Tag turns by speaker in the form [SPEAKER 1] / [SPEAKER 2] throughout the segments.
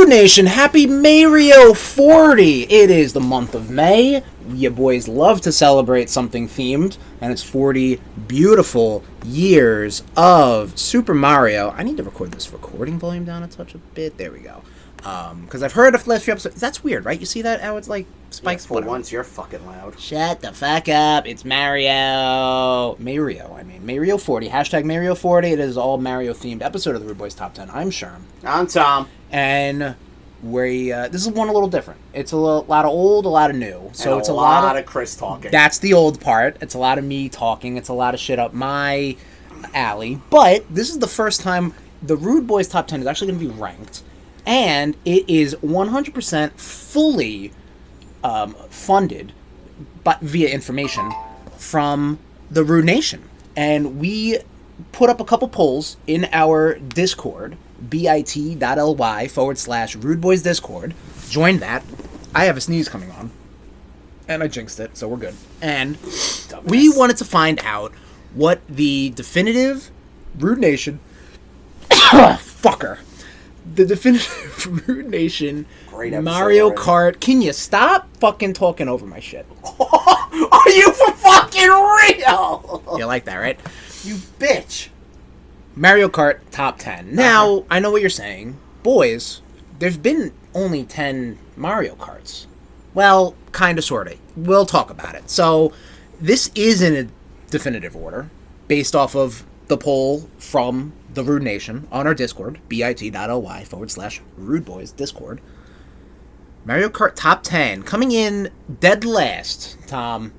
[SPEAKER 1] RudeNation, happy Mario 40! It is the month of May. You boys love to celebrate something themed, and it's 40 beautiful years of Super Mario. I need to record this recording volume down a touch a bit. There we go. Because I've heard of the last few episodes. That's weird, right? You see that? How it's like spikes.
[SPEAKER 2] Yeah, for once, you're fucking loud.
[SPEAKER 1] Shut the fuck up. It's Mario. Mario 40. Hashtag Mario 40. It is all Mario-themed episode of the RudeBoyz Top 10. I'm Sherm.
[SPEAKER 2] I'm Tom.
[SPEAKER 1] And this is one a little different. It's a lot of old, a lot of new. So
[SPEAKER 2] and
[SPEAKER 1] it's
[SPEAKER 2] a lot of Chris talking.
[SPEAKER 1] That's the old part. It's a lot of me talking. It's a lot of shit up my alley. But this is the first time the RudeBoyz Top 10 is actually going to be ranked. And it is 100% fully funded via information from the RudeNation. And we put up a couple polls in our Discord, bit.ly/RudeBoyz Discord. Join that. I have a sneeze coming on. And I jinxed it, so we're good. And we wanted to find out what the definitive RudeNation... fucker. The definitive RudeNation Mario Kart. Can you stop fucking talking over my shit?
[SPEAKER 2] Are you for fucking real?
[SPEAKER 1] You like that, right?
[SPEAKER 2] You bitch.
[SPEAKER 1] Mario Kart Top 10. Now, I know what you're saying. Boys, there's been only 10 Mario Karts. Well, kinda, sorta. We'll talk about it. So, this is in a definitive order, based off of the poll from the RudeNation on our Discord, bit.ly/RudeBoyz Discord. Mario Kart Top 10, coming in dead last, Tom,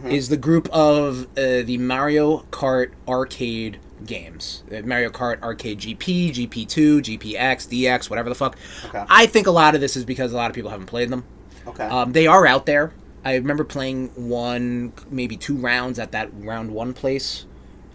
[SPEAKER 1] is the group of the Mario Kart arcade games. Mario Kart Arcade GP, GP2, GPX, DX, whatever the fuck. Okay. I think a lot of this is because a lot of people haven't played them.
[SPEAKER 2] Okay.
[SPEAKER 1] They are out there. I remember playing maybe 2 rounds at that round 1 place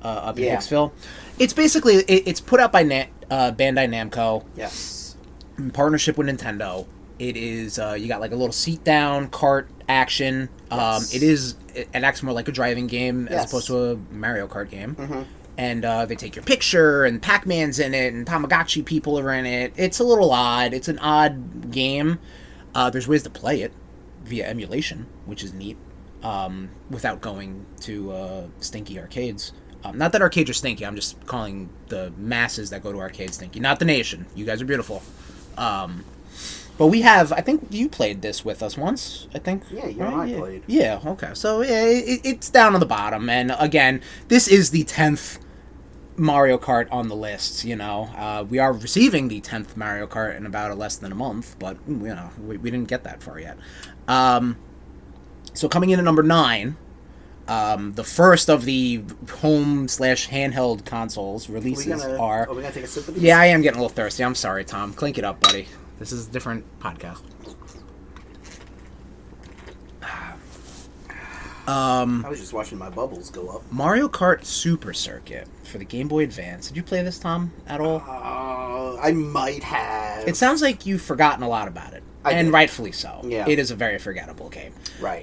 [SPEAKER 1] up in Hicksville. It's basically, it's put out by Bandai Namco.
[SPEAKER 2] Yes.
[SPEAKER 1] In partnership with Nintendo. It is, you got like a little seat-down kart action. Yes. It acts more like a driving game as opposed to a Mario Kart game. Mm-hmm. And they take your picture, and Pac-Man's in it, and Tamagotchi people are in it. It's a little odd. It's an odd game. There's ways to play it via emulation, which is neat, without going to stinky arcades. Not that arcades are stinky, I'm just calling the masses that go to arcades stinky. Not the nation. You guys are beautiful. But we have, I think you played this with us once, I think.
[SPEAKER 2] Yeah, you and I played.
[SPEAKER 1] Yeah, okay. So yeah, it's down on the bottom. And again, this is the 10th Mario Kart on the list, you know. We are receiving the 10th Mario Kart in about less than a month, but, you know, we didn't get that far yet. So coming in at number 9... the first of the home/handheld consoles releases are...
[SPEAKER 2] Are we going to take a sip of these?
[SPEAKER 1] Yeah, I am getting a little thirsty. I'm sorry, Tom. Clink it up, buddy. This is a different podcast.
[SPEAKER 2] I was just watching my bubbles go up.
[SPEAKER 1] Mario Kart Super Circuit for the Game Boy Advance. Did you play this, Tom, at all?
[SPEAKER 2] I might have.
[SPEAKER 1] It sounds like you've forgotten a lot about it. And rightfully so. Yeah. It is a very forgettable game.
[SPEAKER 2] Right.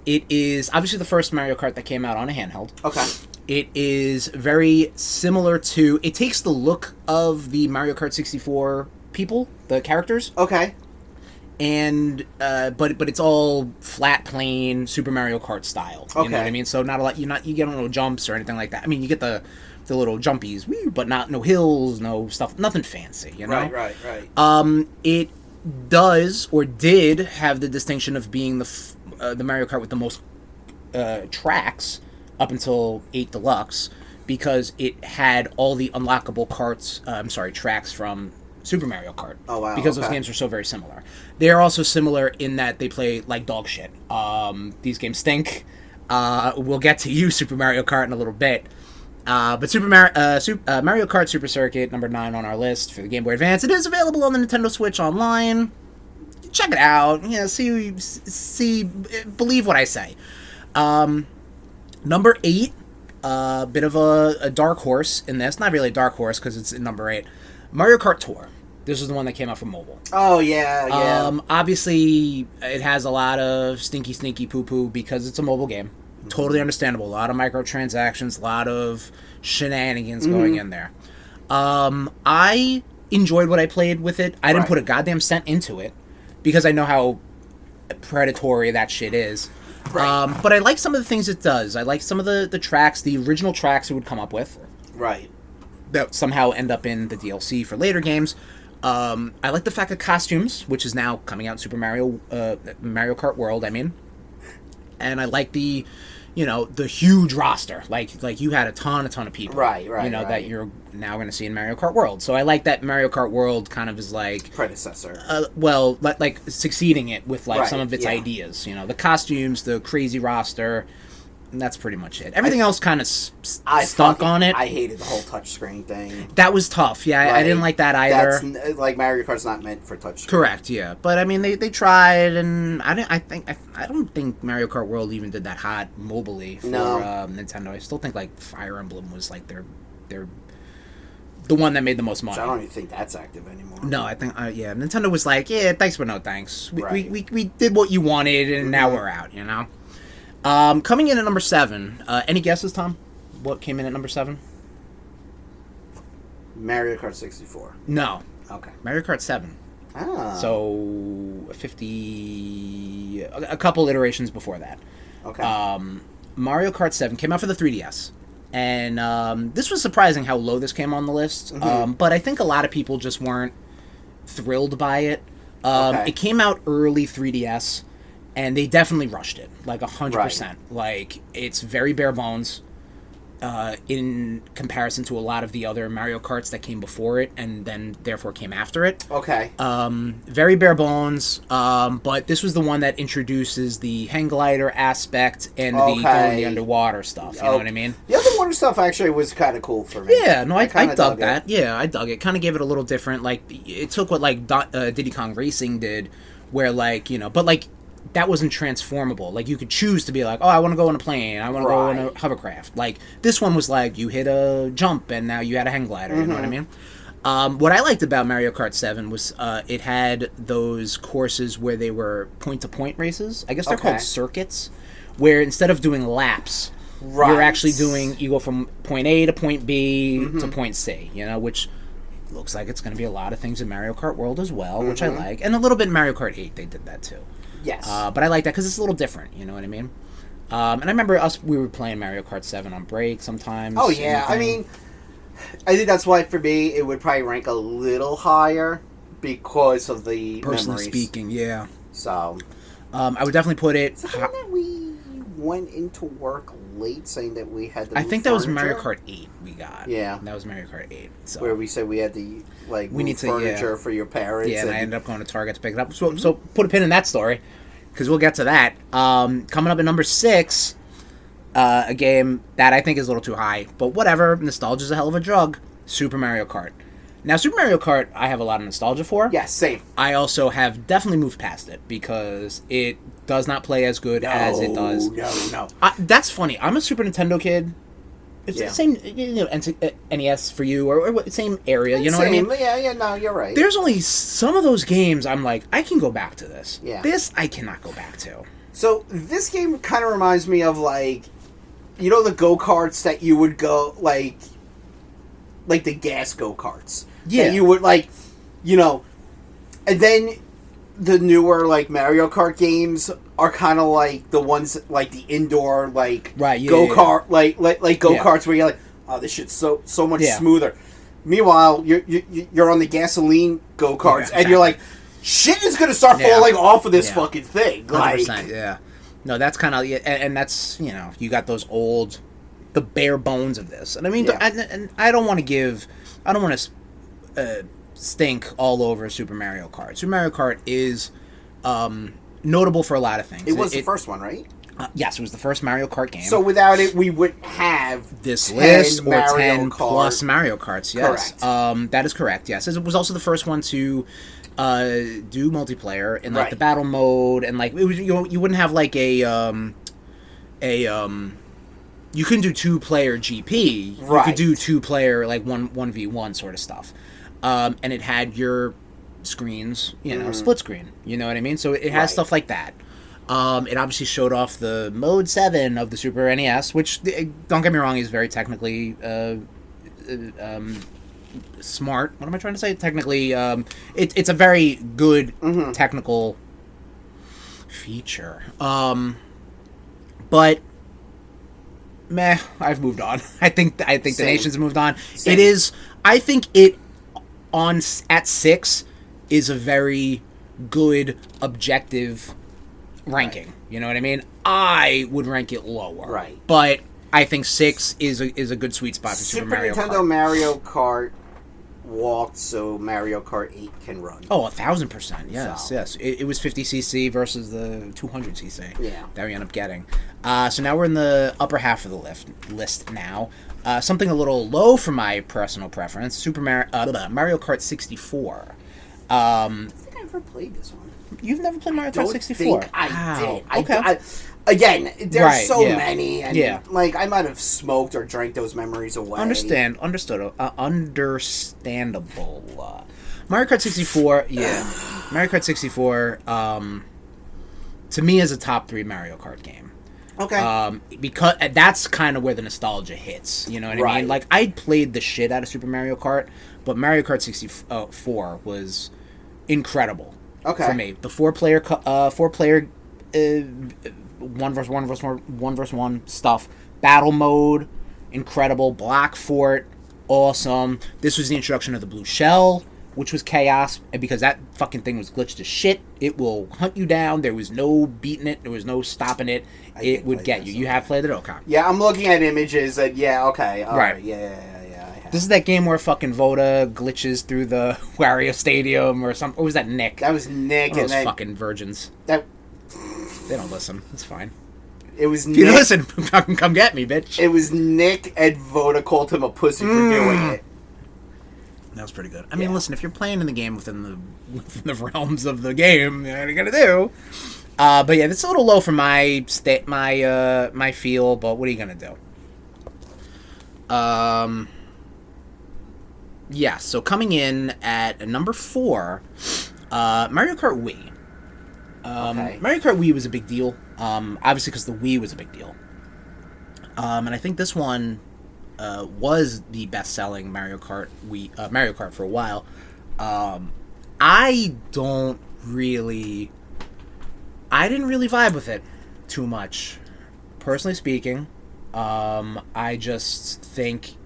[SPEAKER 1] It is obviously the first Mario Kart that came out on a handheld.
[SPEAKER 2] Okay.
[SPEAKER 1] It is very similar to... It takes the look of the Mario Kart 64 people, the characters.
[SPEAKER 2] Okay.
[SPEAKER 1] And but it's all flat, plain Super Mario Kart style. You know what I mean? So not a lot. You get no jumps or anything like that. I mean, you get the little jumpies, but no hills, no stuff, nothing fancy. You know?
[SPEAKER 2] Right.
[SPEAKER 1] It does or did have the distinction of being the Mario Kart with the most tracks up until 8 Deluxe, because it had all the unlockable tracks from Super Mario Kart.
[SPEAKER 2] Oh, wow.
[SPEAKER 1] Because those games are so very similar. They are also similar in that they play like dog shit. These games stink. We'll get to you, Super Mario Kart, in a little bit. But Mario Kart Super Circuit, number 9 on our list for the Game Boy Advance. It is available on the Nintendo Switch online. Check it out. You know, see, believe what I say. Number 8, bit of a dark horse in this. Not really a dark horse because it's in number 8. Mario Kart Tour. This is the one that came out for mobile.
[SPEAKER 2] Oh, yeah.
[SPEAKER 1] Obviously, it has a lot of stinky poo-poo because it's a mobile game. Mm-hmm. Totally understandable. A lot of microtransactions, a lot of shenanigans going in there. I enjoyed what I played with it. I didn't put a goddamn cent into it because I know how predatory that shit is. Right. But I like some of the things it does. I like some of the tracks, the original tracks it would come up with.
[SPEAKER 2] Right.
[SPEAKER 1] That somehow end up in the DLC for later games. I like the fact of costumes, which is now coming out in Super Mario Kart World, I mean. And I like the huge roster. Like you had a ton of people.
[SPEAKER 2] Right.
[SPEAKER 1] That you're now going to see in Mario Kart World. So I like that Mario Kart World kind of is like...
[SPEAKER 2] predecessor.
[SPEAKER 1] Like succeeding it with like some of its ideas. The costumes, the crazy roster... And that's pretty much it. Everything else kind of stunk on it.
[SPEAKER 2] I hated the whole touchsring thing.
[SPEAKER 1] That was tough. Yeah, I didn't like that either.
[SPEAKER 2] That's, like Mario Kart's not meant for touchscreen.
[SPEAKER 1] Correct. Yeah, but I mean they tried, and I don't think Mario Kart World even did that hot mobily for Nintendo. I still think like Fire Emblem was like their the one that made the most money.
[SPEAKER 2] I don't even think that's active anymore.
[SPEAKER 1] No, I think Nintendo was like, yeah, thanks but no thanks. We did what you wanted, and now we're out. Coming in at number 7. Any guesses, Tom? What came in at number 7?
[SPEAKER 2] Mario Kart 64.
[SPEAKER 1] No.
[SPEAKER 2] Okay.
[SPEAKER 1] Mario Kart 7.
[SPEAKER 2] Ah.
[SPEAKER 1] So 50, a couple iterations before that.
[SPEAKER 2] Okay.
[SPEAKER 1] Mario Kart 7 came out for the 3DS. And this was surprising how low this came on the list. Mm-hmm. But I think a lot of people just weren't thrilled by it. It came out early 3DS. And they definitely rushed it, like 100%. Right. Like, it's very bare bones in comparison to a lot of the other Mario Karts that came before it and then, therefore, came after it.
[SPEAKER 2] Okay.
[SPEAKER 1] Very bare bones, but this was the one that introduces the hang glider aspect and the going the underwater stuff, you know what I mean?
[SPEAKER 2] The underwater stuff actually was kind of cool for me.
[SPEAKER 1] Yeah, no, I dug that. Yeah, I dug it. Kind of gave it a little different, like, it took what, like, Diddy Kong Racing did, where, like, but, like, that wasn't transformable. Like, you could choose to be like, oh, I want to go in a plane. I want to go in a hovercraft. Like, this one was like, you hit a jump, and now you had a hang glider. You know what I mean? What I liked about Mario Kart 7 was it had those courses where they were point-to-point races. I guess they're called circuits, where instead of doing laps, you're actually you go from point A to point B to point C, which looks like it's going to be a lot of things in Mario Kart World as well, which I like. And a little bit in Mario Kart 8, they did that too.
[SPEAKER 2] Yes.
[SPEAKER 1] But I like that because it's a little different, you know what I mean? And I remember we were playing Mario Kart 7 on break sometimes.
[SPEAKER 2] Oh, yeah. I mean, I think that's why, for me, it would probably rank a little higher because of the
[SPEAKER 1] personally
[SPEAKER 2] memories.
[SPEAKER 1] Speaking, yeah.
[SPEAKER 2] So.
[SPEAKER 1] I would definitely put it...
[SPEAKER 2] Is it that we went into work late saying that we had the
[SPEAKER 1] I think that was Mario Kart 8 we got.
[SPEAKER 2] Yeah.
[SPEAKER 1] That was Mario Kart 8. So.
[SPEAKER 2] Where we said we had the, like, furniture for your parents.
[SPEAKER 1] Yeah, and I ended up going to Target to pick it up. So put a pin in that story, because we'll get to that. Coming up at number 6, a game that I think is a little too high, but whatever. Nostalgia's a hell of a drug. Super Mario Kart. Now, Super Mario Kart, I have a lot of nostalgia for.
[SPEAKER 2] Yeah, same.
[SPEAKER 1] I also have definitely moved past it because it does not play as good as it does.
[SPEAKER 2] No.
[SPEAKER 1] That's funny. I'm a Super Nintendo kid. It's the same, NES for you, or same area, you know what I mean?
[SPEAKER 2] Yeah, no, you're right.
[SPEAKER 1] There's only some of those games I'm like, I can go back to this.
[SPEAKER 2] Yeah.
[SPEAKER 1] This, I cannot go back to.
[SPEAKER 2] So, this game kind of reminds me of, like, the go-karts that you would go, like the gas go-karts.
[SPEAKER 1] Yeah.
[SPEAKER 2] That you would, like, and then the newer, like, Mario Kart games are kind of like the ones, like, the indoor, like, go-kart, like go-karts where you're like, oh, this shit's so much smoother. Meanwhile, you're on the gasoline go-karts, and you're like, shit is going to start falling off of this fucking thing.
[SPEAKER 1] 100%,
[SPEAKER 2] like,
[SPEAKER 1] yeah. No, that's kind of, and that's, you got those old, the bare bones of this. And I mean, I don't want to stink all over Super Mario Kart. Super Mario Kart is notable for a lot of things.
[SPEAKER 2] It was the first one, right?
[SPEAKER 1] Yes, it was the first Mario Kart game.
[SPEAKER 2] So without it, we wouldn't have
[SPEAKER 1] this list or
[SPEAKER 2] Mario
[SPEAKER 1] 10
[SPEAKER 2] Kart.
[SPEAKER 1] Plus Mario Karts. Yes,
[SPEAKER 2] correct.
[SPEAKER 1] That is correct. Yes, it was also the first one to do multiplayer in like the battle mode, and like it was, you wouldn't have like you couldn't do 2-player GP. You could do 2-player like 1v1 sort of stuff. And it had your screens, split screen. You know what I mean? So it has stuff like that. It obviously showed off the Mode 7 of the Super NES, which, don't get me wrong, is very technically smart. What am I trying to say? Technically, it's a very good technical feature. But meh, I've moved on. I think the nation's moved on. Same. It is. I think it at 6 is a very good objective ranking. Right. You know what I mean? I would rank it lower.
[SPEAKER 2] Right.
[SPEAKER 1] But I think 6 is a good sweet spot for Super Mario Kart.
[SPEAKER 2] Nintendo Mario Kart walked so Mario Kart 8 can run.
[SPEAKER 1] Oh, 1,000%. Yes, so. Yes. It was 50cc versus the 200cc that we end up getting. So now we're in the upper half of the list now. Something a little low for my personal preference, Mario Kart 64.
[SPEAKER 2] I think I never played this one.
[SPEAKER 1] You've never played Mario Kart 64?
[SPEAKER 2] I did.
[SPEAKER 1] Okay.
[SPEAKER 2] Again, there's many, and like I might have smoked or drank those memories away.
[SPEAKER 1] Understandable. Mario Kart 64, Mario Kart 64, to me is a top 3 Mario Kart game.
[SPEAKER 2] Okay.
[SPEAKER 1] Because that's kind of where the nostalgia hits. You know what I mean? Like I played the shit out of Super Mario Kart, but Mario Kart 64 was incredible.
[SPEAKER 2] Okay.
[SPEAKER 1] For me, the 4-player, 1 versus 1 stuff, battle mode, incredible. Black Fort, awesome. This was the introduction of the blue shell, which was chaos, and because that fucking thing was glitched as shit, it will hunt you down. There was no beating it. There was no stopping it. It would get you. You have played it? Okay.
[SPEAKER 2] Yeah, I'm looking at images. Okay. All right. Yeah.
[SPEAKER 1] This is that game where fucking Voda glitches through the Wario Stadium or something. Or was that Nick?
[SPEAKER 2] That was Nick.
[SPEAKER 1] One of those fucking virgins. They don't listen. It's fine.
[SPEAKER 2] It was
[SPEAKER 1] Nick. If you listen, fucking come get me, bitch.
[SPEAKER 2] It was Nick, and Voda called him a pussy for doing it.
[SPEAKER 1] That was pretty good. I mean, listen, if you're playing in the game within the realms of the game, you know what you gotta do. But yeah, it's a little low for my feel. But what are you gonna do? Yeah. So coming in at number 4, Mario Kart Wii. Mario Kart Wii was a big deal. Obviously, because the Wii was a big deal. And I think this one was the best-selling Mario Kart for a while. I didn't really vibe with it too much, personally speaking. I just think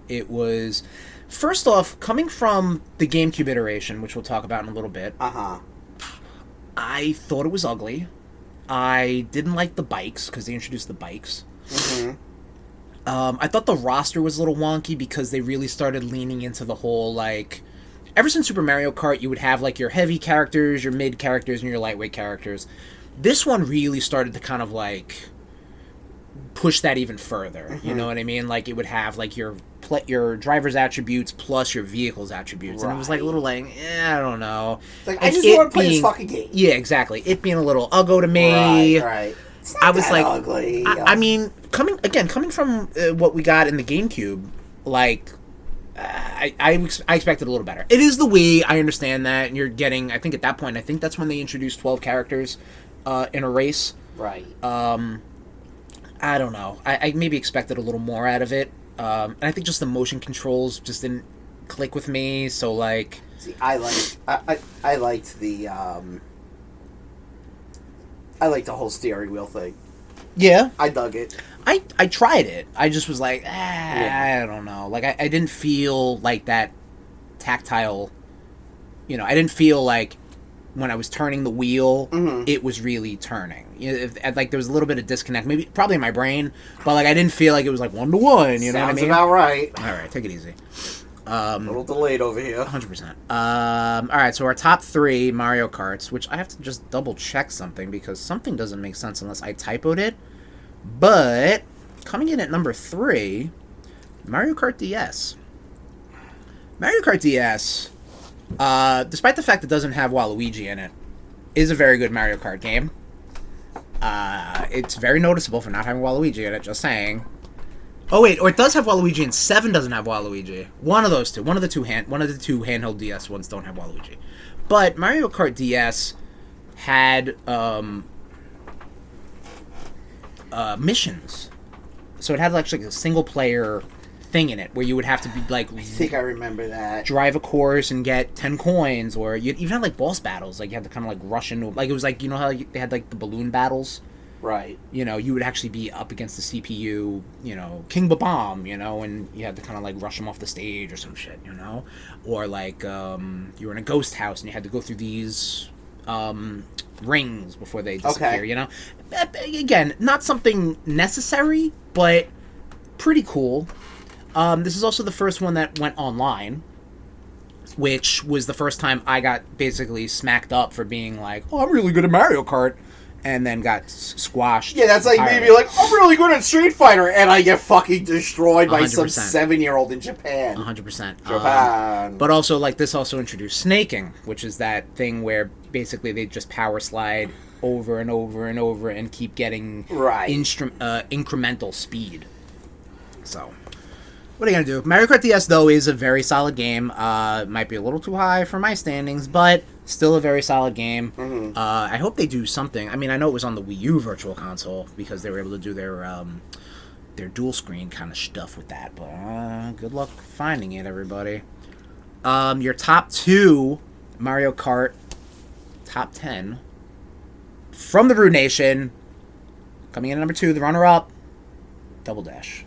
[SPEAKER 1] it was, first off, coming from the GameCube iteration, which we'll talk about in a little bit. I thought it was ugly. I didn't like the bikes because they introduced the bikes. I thought the roster was a little wonky because they really started leaning into the whole, like, ever since Super Mario Kart, you would have, like, your heavy characters, your mid characters, and your lightweight characters. This one really started to kind of, like, push that even further. You know what I mean? Like, it would have, like, your driver's attributes plus your vehicle's attributes. And it was, like, a little, like, I don't know.
[SPEAKER 2] It's like, I just want to play this fucking game.
[SPEAKER 1] Yeah, exactly. It being a little uggo to me.
[SPEAKER 2] Right.
[SPEAKER 1] I was like,
[SPEAKER 2] ugly.
[SPEAKER 1] I mean, coming from what we got in the GameCube, like, I expected a little better. It is the Wii, I understand that, and you're getting, I think at that point, I think that's when they introduced 12 characters in a race.
[SPEAKER 2] Right.
[SPEAKER 1] I don't know. I maybe expected a little more out of it. And I think just the motion controls just didn't click with me, so, like...
[SPEAKER 2] See, I liked the, I liked the whole steering wheel thing.
[SPEAKER 1] Yeah.
[SPEAKER 2] I dug it.
[SPEAKER 1] I tried it. I just was like, I don't know. Like, I didn't feel like that tactile... You know, I didn't feel like when I was turning the wheel, it was really turning. You know, like, there was a little bit of disconnect. Maybe, probably in my brain. But, like, I didn't feel like it was, like, 1-to-1. You know what I mean?
[SPEAKER 2] Sounds about right.
[SPEAKER 1] All right, take it easy.
[SPEAKER 2] A little delayed over here.
[SPEAKER 1] 100%. All right, so our top 3 Mario Karts, which I have to just double check something because something doesn't make sense unless I typoed it. But coming in at number 3, Mario Kart DS. Mario Kart DS, despite the fact it doesn't have Waluigi in it, is a very good Mario Kart game. It's very noticeable for not having Waluigi in it, just saying. Oh wait, or it does have Waluigi and 7 doesn't have Waluigi. One of those two. One of the two handheld DS ones don't have Waluigi. But Mario Kart DS had missions. So it had actually a single player thing in it where you would have to be like.
[SPEAKER 2] I think I remember that.
[SPEAKER 1] Drive a course and get 10 coins, or you even had like boss battles. Like you had to kind of like rush into like it was like how they had like the balloon battles.
[SPEAKER 2] Right.
[SPEAKER 1] You would actually be up against the CPU, King Babam, and you had to kind of like rush him off the stage or some shit, or like you were in a ghost house and you had to go through these rings before they disappear.
[SPEAKER 2] Okay.
[SPEAKER 1] Again, not something necessary, but pretty cool. This is also the first one that went online, which was the first time I got basically smacked up for being like, oh, I'm really good at Mario Kart. And then got squashed.
[SPEAKER 2] Yeah, that's like
[SPEAKER 1] entirely.
[SPEAKER 2] maybe like, I'm really good at Street Fighter, and I get fucking destroyed by
[SPEAKER 1] 100%.
[SPEAKER 2] some 7-year-old in Japan.
[SPEAKER 1] 100%.
[SPEAKER 2] Japan.
[SPEAKER 1] But also, like, this also introduced snaking, which is that thing where basically they just power slide over and over and over and keep getting incremental speed. So, what are you going to do? Mario Kart DS, though, is a very solid game. Might be a little too high for my standings, but still a very solid game.
[SPEAKER 2] Mm-hmm.
[SPEAKER 1] I hope they do something. I mean, I know it was on the Wii U Virtual Console because they were able to do their dual screen kind of stuff with that. But good luck finding it, everybody. Your top 2 Mario Kart top 10 from the RudeNation. Coming in at number 2, the runner-up, Double Dash.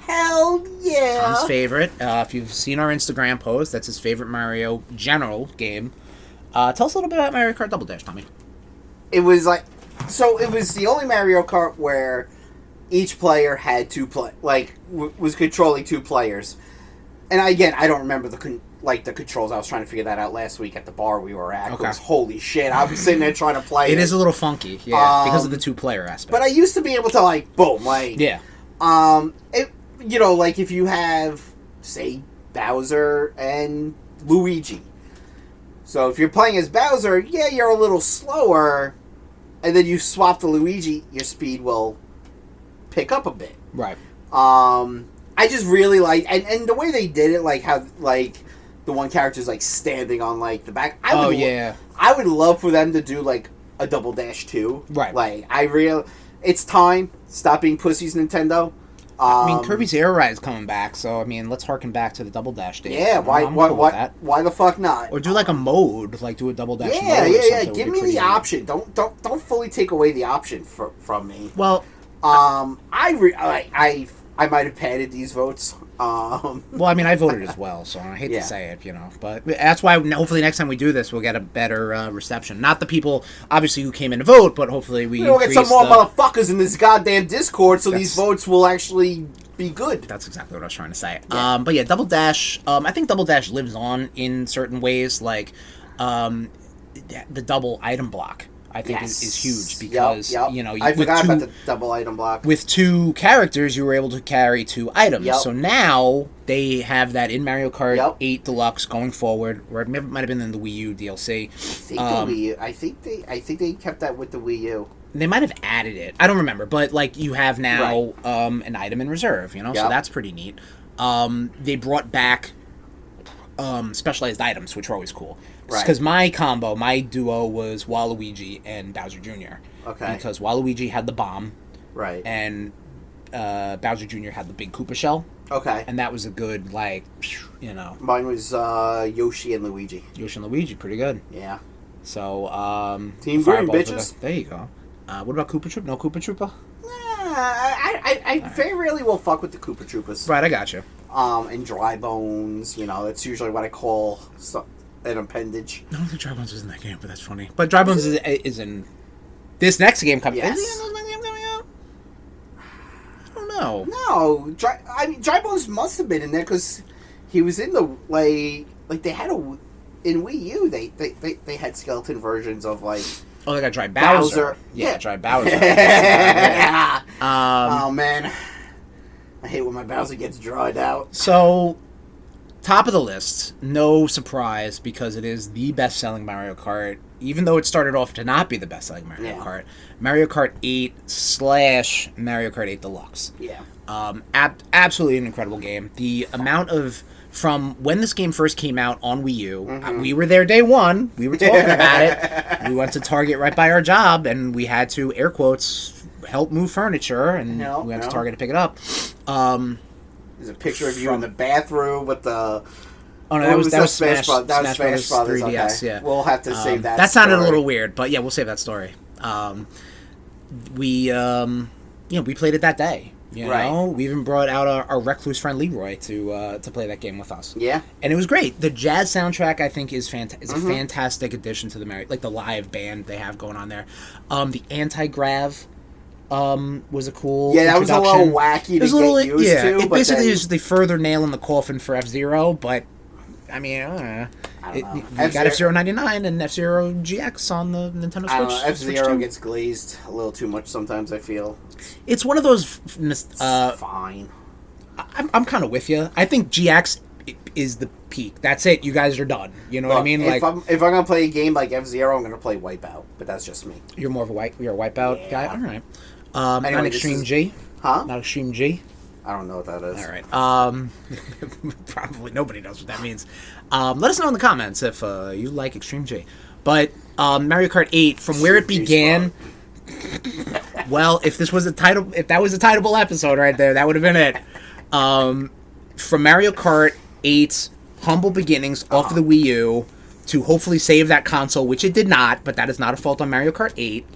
[SPEAKER 2] Hell yeah!
[SPEAKER 1] Tom's favorite. If you've seen our Instagram post, that's his favorite Mario general game. Tell us a little bit about Mario Kart Double Dash, Tommy.
[SPEAKER 2] It was like, so it was the only Mario Kart where each player had was controlling 2 players. And again, I don't remember the controls. I was trying to figure that out last week at the bar we were at. Okay. It was, holy shit, I was sitting there trying to play it.
[SPEAKER 1] It is a little funky, yeah, because of the 2-player aspect.
[SPEAKER 2] But I used to be able to, like, boom, like...
[SPEAKER 1] Yeah.
[SPEAKER 2] Like if you have, say, Bowser and Luigi. So if you're playing as Bowser, yeah, you're a little slower, and then you swap to Luigi, your speed will pick up a bit.
[SPEAKER 1] Right.
[SPEAKER 2] I just really like, and the way they did it, like how, like, the one character's, like, standing on, like, the back. I would love for them to do, like, a Double Dash 2.
[SPEAKER 1] Right.
[SPEAKER 2] Like, it's time. Stop being pussies, Nintendo.
[SPEAKER 1] I mean, Kirby's Air Ride is coming back, so I mean, let's harken back to the Double Dash days.
[SPEAKER 2] Yeah, why the fuck not?
[SPEAKER 1] Or do like a mode, like do a Double Dash.
[SPEAKER 2] Yeah. Give me the option. Don't fully take away the option from me.
[SPEAKER 1] Well,
[SPEAKER 2] I might have padded these votes.
[SPEAKER 1] Well, I mean, I voted as well, so I hate to say it, but that's why hopefully next time we do this, we'll get a better reception. Not the people, obviously, who came in to vote, but hopefully we'll
[SPEAKER 2] get some more motherfuckers in this goddamn Discord, so these votes will actually be good.
[SPEAKER 1] That's exactly what I was trying to say. Yeah. But yeah, Double Dash, I think Double Dash lives on in certain ways, like the double item block. I think is huge because
[SPEAKER 2] I forgot about the double item block.
[SPEAKER 1] With 2 characters, you were able to carry 2 items. Yep. So now they have that in Mario Kart 8 Deluxe going forward, or it might have been in the Wii U DLC.
[SPEAKER 2] I think they kept that with the Wii U.
[SPEAKER 1] They might have added it. I don't remember, but like you have now an item in reserve. So that's pretty neat. They brought back specialized items, which are always cool. Because my duo was Waluigi and Bowser Jr.
[SPEAKER 2] Okay.
[SPEAKER 1] Because Waluigi had the bomb.
[SPEAKER 2] Right.
[SPEAKER 1] And Bowser Jr. had the big Koopa shell.
[SPEAKER 2] Okay.
[SPEAKER 1] And that was a good, like,
[SPEAKER 2] Mine was Yoshi and Luigi.
[SPEAKER 1] Yoshi and Luigi, pretty good.
[SPEAKER 2] Yeah.
[SPEAKER 1] So,
[SPEAKER 2] Team Green, bitches.
[SPEAKER 1] There you go. What about Koopa Troopa? No Koopa Troopa?
[SPEAKER 2] I very rarely will fuck with the Koopa Troopas.
[SPEAKER 1] Right, I got you.
[SPEAKER 2] And Dry Bones, that's usually what I call an appendage.
[SPEAKER 1] I don't think Dry Bones is in that game, but that's funny. But Dry Bones is in this next game coming.
[SPEAKER 2] Yes.
[SPEAKER 1] I don't know.
[SPEAKER 2] No, Dry Bones must have been in there because he was in the like they had in Wii U. They had skeleton versions of like.
[SPEAKER 1] Oh, they got Dry Bowser.
[SPEAKER 2] Yeah,
[SPEAKER 1] Dry Bowser.
[SPEAKER 2] Oh man, I hate when my Bowser gets dried out.
[SPEAKER 1] So. Top of the list, no surprise, because it is the best-selling Mario Kart, even though it started off to not be the best-selling Mario Kart. Mario Kart 8 / Mario Kart 8 Deluxe.
[SPEAKER 2] Yeah.
[SPEAKER 1] Absolutely an incredible game. The amount of... From when this game first came out on Wii U, we were there day one, we were talking about it, we went to Target right by our job, and we had to, air quotes, help move furniture, and we went to Target to pick it up.
[SPEAKER 2] There's a picture of you in the bathroom with the.
[SPEAKER 1] Oh no, that was Smash Brothers.
[SPEAKER 2] That was Smash Brothers.
[SPEAKER 1] 3DS.
[SPEAKER 2] Okay.
[SPEAKER 1] Yeah,
[SPEAKER 2] we'll have to save that.
[SPEAKER 1] That sounded a little weird, but yeah, we'll save that story. We played it that day. You know, we even brought out our recluse friend Leroy to play that game with us.
[SPEAKER 2] Yeah,
[SPEAKER 1] and it was great. The jazz soundtrack, I think, is a fantastic addition to the the live band they have going on there. The anti-grav was a cool.
[SPEAKER 2] Yeah, that was a little wacky to get used to.
[SPEAKER 1] It basically is the further nail in the coffin for F-Zero, but I mean, I don't know. You got F-Zero 99 and F-Zero GX on the Nintendo Switch.
[SPEAKER 2] I don't know. F-Zero gets glazed a little too much sometimes, I feel.
[SPEAKER 1] It's one of those...
[SPEAKER 2] fine.
[SPEAKER 1] I'm kind of with you. I think GX is the peak. That's it. You guys are done. You know what I mean?
[SPEAKER 2] If I'm going to play a game like F-Zero, I'm going to play Wipeout. But that's just me.
[SPEAKER 1] You're more of you're a Wipeout guy? All right. Anyway, not Extreme G?
[SPEAKER 2] Huh?
[SPEAKER 1] Not Extreme G?
[SPEAKER 2] I don't know what that is.
[SPEAKER 1] All right. Probably nobody knows what that means. Let us know in the comments if you like Extreme G. But Mario Kart 8, from where it began... Well, if that was a titleable episode right there, that would have been it. From Mario Kart 8's humble beginnings off of the Wii U to hopefully save that console, which it did not, but that is not a fault on Mario Kart 8,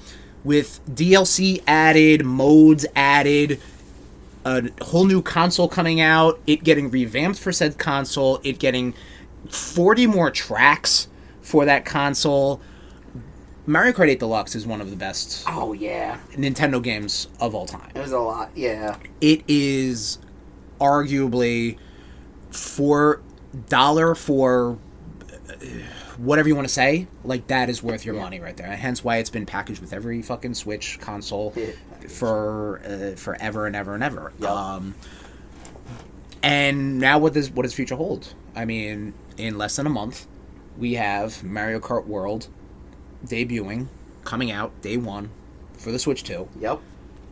[SPEAKER 1] with DLC added, modes added, a whole new console coming out, it getting revamped for said console, it getting 40 more tracks for that console. Mario Kart 8 Deluxe is one of the best Nintendo games of all time.
[SPEAKER 2] There's a lot, yeah.
[SPEAKER 1] It is arguably $4 for whatever you want to say. Like, that is worth your money right there. And hence why it's been packaged with every fucking Switch console for forever and ever and ever.
[SPEAKER 2] Yep.
[SPEAKER 1] And now what does future hold? I mean, in less than a month, we have Mario Kart World debuting, coming out day one for the Switch 2.
[SPEAKER 2] Yep.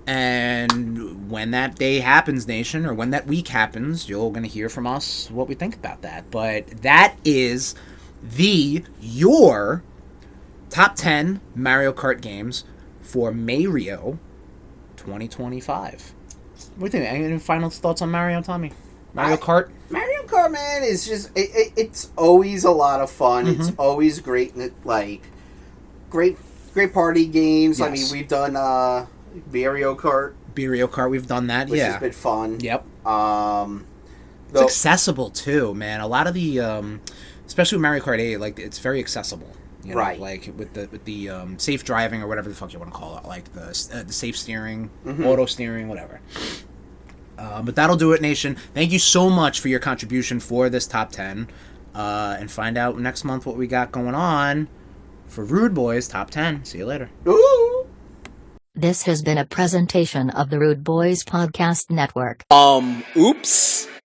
[SPEAKER 1] And when that day happens, Nation, or when that week happens, you're going to hear from us what we think about that. But that is your top 10 Mario Kart games for Mario 2025. What do you think? Any final thoughts on Mario, Tommy? Mario Kart,
[SPEAKER 2] man, is just it's always a lot of fun.
[SPEAKER 1] Mm-hmm.
[SPEAKER 2] It's always great, like great party games.
[SPEAKER 1] Yes.
[SPEAKER 2] I mean, we've done Mario Kart.
[SPEAKER 1] We've done that.
[SPEAKER 2] Which has been fun.
[SPEAKER 1] Yep. It's accessible too, man. A lot of the, especially with Mario Kart 8, like it's very accessible. You know,
[SPEAKER 2] right.
[SPEAKER 1] Like with the safe driving or whatever the fuck you want to call it, like the safe steering, auto steering, whatever. But that'll do it, Nation. Thank you so much for your contribution for this top 10. And find out next month what we got going on for RudeBoyz Top 10. See you later.
[SPEAKER 2] Ooh.
[SPEAKER 3] This has been a presentation of the RudeBoyz Podcast Network.
[SPEAKER 2] Oops.